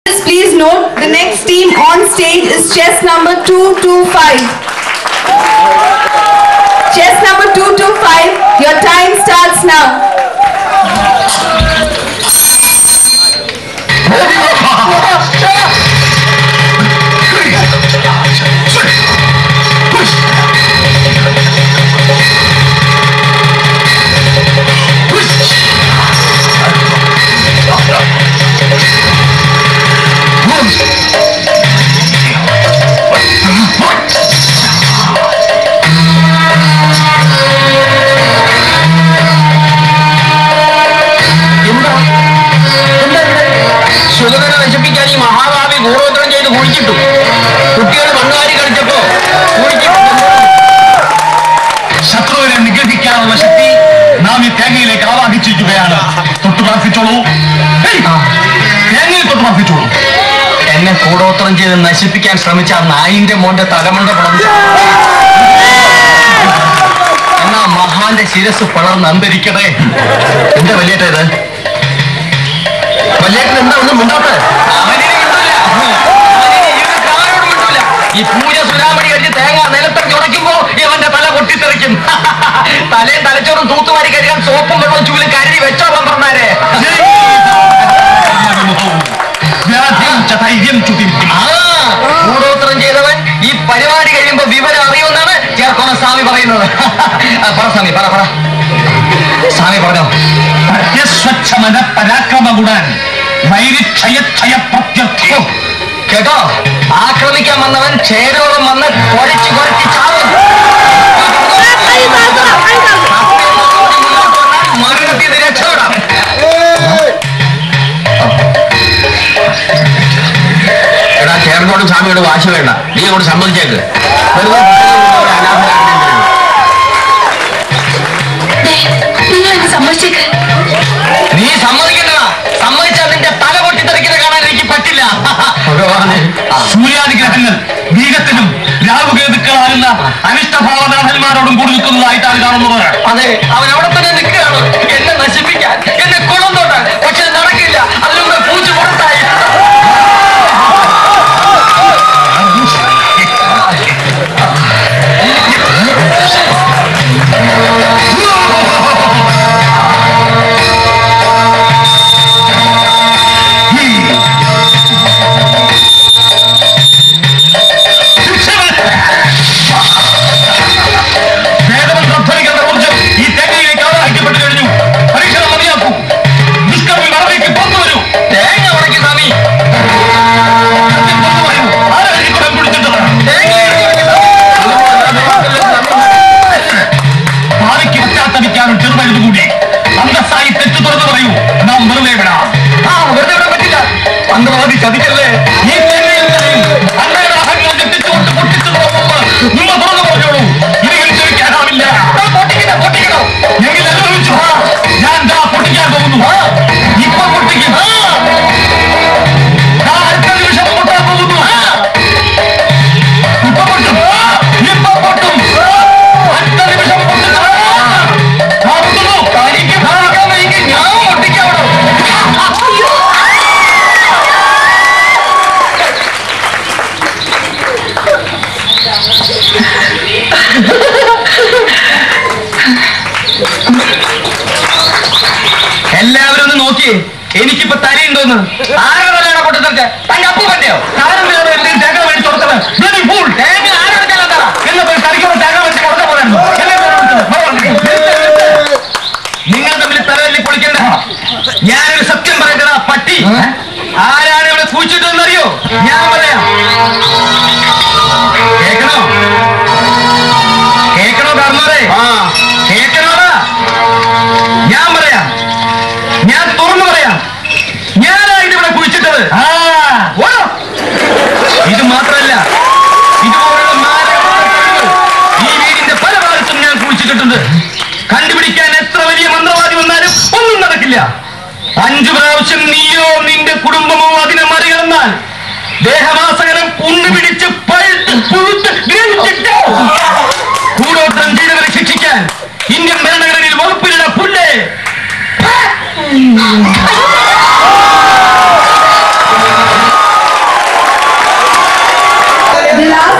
Please note the next team on stage is chess number 225. Chess number 225, your time starts now. ശത്രുവിനെ നിഗ്രഹിക്കാനുള്ള ശക്തി നാം ഈ തേങ്ങയിലേക്ക് ആവാഹിച്ചിരിക്കുകയാണ്. തൊട്ട് പ്രാർത്ഥിച്ചോളൂ, തേങ്ങയിൽ തൊട്ട് പ്രാർത്ഥിച്ചോളൂ. എന്നെ കൂടോത്രം ചെയ്ത് നശിപ്പിക്കാൻ ശ്രമിച്ച നായിന്റെ മോന്റെ തലമുണ്ട പിളർന്നു. എന്നാ മഹാന്റെ ശിരസ് പിളർന്ന് അന്തരിക്കട്ടെ. എന്താ വലിയേട്ട ഇത്? വലിയേട്ടൻ എന്താ ഒന്നും മിണ്ടാത്ത? ഈ പൂജ സുരാമണി കഴിച്ച് തേങ്ങ നിലത്തൊക്കെ ഉടയ്ക്കുമ്പോ ഇവന്റെ തല പൊട്ടിത്തെറിക്കും. തലയും തലച്ചോറും തൂത്തുവാരി കഴിയാൻ സോപ്പും വെള്ളവും ചൂലും കരുതി വെച്ചോ പന്ത്രണ്ടാരെ. കൂടോത്രം ചെയ്തവൻ ഈ പരിപാടി കഴിയുമ്പോ വിവരം അറിയുമെന്നാണ് ചേർക്കോണ സ്വാമി പറയുന്നത്. പറ സ്വാമി, പറ പറ സ്വാമി പറഞ്ഞോ. സ്വച്ഛമന പരാക്രമഗുണൻ കേട്ടോ, ആക്രമിക്കാൻ വന്നവൻ ക്ഷേരോളം വന്ന് കുരച്ച് കുരച്ച് ചാവും. മരണത്തിന് രക്ഷപ്പെടാം. എടാ, ചേർന്നോടും സ്വാമിയോട് വാശി വേണ്ട, നീ അങ്ങോട്ട് സമ്മതിച്ചേക്ക്. നീ സമ്മതിക്കണ്ടടാ. സമ്മതിച്ചാൽ നിന്റെ തല പൊട്ടിത്തെറിക്കുന്ന കാണാൻ എനിക്ക് പറ്റില്ല. സൂര്യാദിഗ്രഹങ്ങൾ വീഗത്തിനും രാവുകേതുക്കളാകുന്ന അനിഷ്ടഭാവനാഥന്മാരോടും കൂടി നിൽക്കുന്നതായിട്ടാണ് കാണുന്നത്. അതെ, അവൻ അവിടെ തന്നെ നിൽക്കുകയാണ് എന്നെ നശിപ്പിക്കാൻ, എന്നെ കുളം തൊട്ടാൻ. പക്ഷെ നടക്കില്ല. അതിലൂടെ പൂച്ച പുറത്തായി. ചതിക്കല്ലേ ഈ പൊട്ടിക്കാനാവില്ല. പൊട്ടിക്കണോ എങ്കിൽ അനുഭവിച്ചു. ഞാൻ ദാ പൊട്ടിക്കാൻ പോകുന്നു. ഇപ്പൊ പൊട്ടിക്കും. അടുത്ത നിമിഷം പൊട്ടാൻ പോകുന്നു. ഇപ്പൊ പൊട്ടും. ഇപ്പൊ പൊട്ടും. അടുത്ത നിമിഷം പൊട്ടുന്നു. തനിക്ക് ഭാഗമെങ്കിൽ ഞാൻ പൊട്ടിക്കാവണം. എല്ലാവരും ഒന്ന് നോക്കിയേ, എനിക്കിപ്പോ തലയുണ്ടോന്ന്. ആരോ തലയാണ് പൊട്ടിത്തെറിച്ച? തന്റെ അപ്പു പറ്റയോ? തേങ്ങ മേടിച്ചു കൊടുത്തത് തേങ്ങ ആരെടുക്കാനെന്താ എന്ന തനിക്കൊന്ന് തേങ്ങ വെച്ച് കൊടുത്ത പോലെയായിരുന്നു. നിങ്ങൾ തമ്മിൽ തലവല്ലി പൊളിക്കണ്ട. ഞാനൊരു സത്യം പറയട്ടടാ പട്ടി. ആരാണ് ഇവിടെ കുഴിച്ചിട്ടെന്നറിയോ? ഞാൻ പറയാം. കേക്കണോ? കേക്കണോ കാർമാരെ? കേക്കണോടാ? ഞാൻ പറയാം, ഞാൻ തുറന്നു പറയാം. ഞാനായിട്ട് ഇവിടെ കുഴിച്ചിട്ടത്. ഇത് മാത്രമല്ല, ഇതുപോലുള്ള ഈ വീടിന്റെ പല ഭാഗത്തും ഞാൻ കുഴിച്ചിട്ടുണ്ട്. കണ്ടുപിടിക്കാൻ എത്ര വലിയ മന്ത്രവാദി വന്നാലും ഒന്നും നടക്കില്ല. 5 പ്രാവശ്യം നീയോ നിന്റെ കുടുംബമോ അതിനെ മറികടന്നാൽ ദേഹമാസകലം പുണ്ണുപിടിച്ച് പഴുത്ത് പുഴുത്ത് ഗ്രഹിച്ചിട്ട് കൂടോത്രം ചെയ്തവരെ ശിക്ഷിക്കാൻ ഇന്ത്യൻ ഭരണഘടനയിൽ വകുപ്പിലിട പുല്ലേ. The last